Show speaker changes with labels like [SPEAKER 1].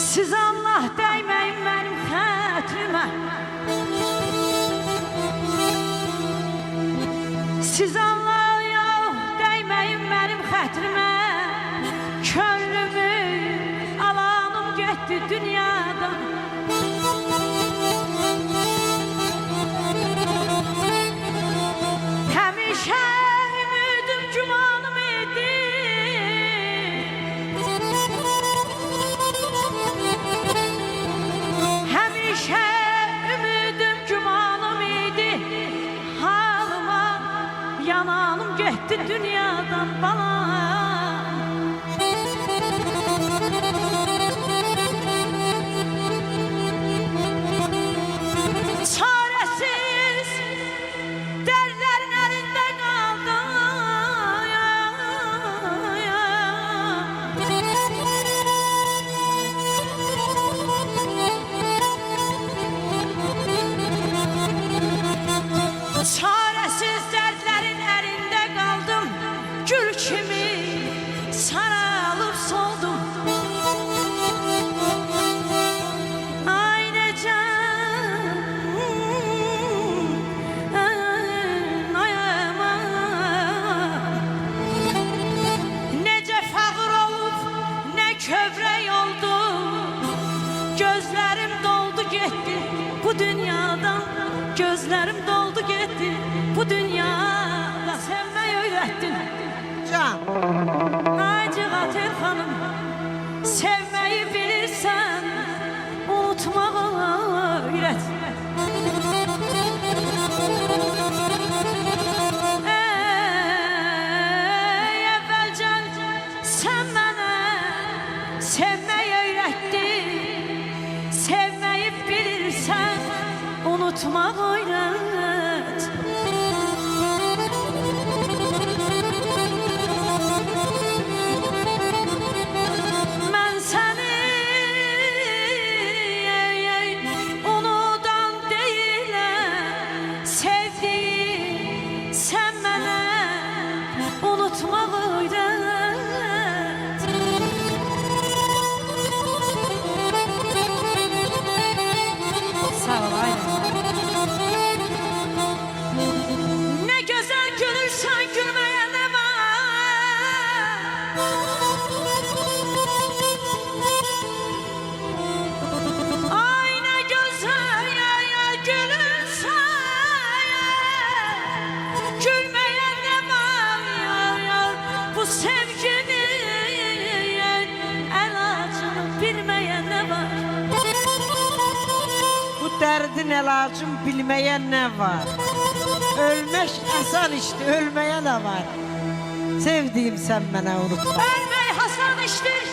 [SPEAKER 1] Siz Allah değmeyin benim xətrimə, siz Allah yox değmeyin benim xətrimə. Könlümü alanım getdi dünyadan. Həmişə ümidim gümanım idi, həmişə ümidim gümanım idi. Halıma yananım getdi dünyadan bana. Çaresiz derlerin elinde kaldım. Çaresiz dertlerin elinde kaldım. Gül kimi sarılıp soldum. Kövrək oldu, gözlerim doldu gitti bu dünyadan. Gözlerim doldu gitti bu dünyada. Sevmeyi öğrettin
[SPEAKER 2] Can.
[SPEAKER 1] Hacı Qatil xanım, sevmeyi bilirsən, unutmağı öğret. Əvvəlcən sən mənə sevmeyi öğrettin, sevmeyi bilirsen unutmak öğret. Ben seni unudan değilim, sevdiğim sen bana unutmak öğret. Ne güzel gülürsen gülmeye ne var? Ay ne güzel ya gülürsen gülmeye ne var ya? Bu sevginin el acını bilmeye ne var?
[SPEAKER 2] Bu derdin elacım bilmeye ne var? Ölmek asan işte, ölmeye ne var? Sevdiğim sen bana unutma.
[SPEAKER 1] Ölmeyi hasan iştir,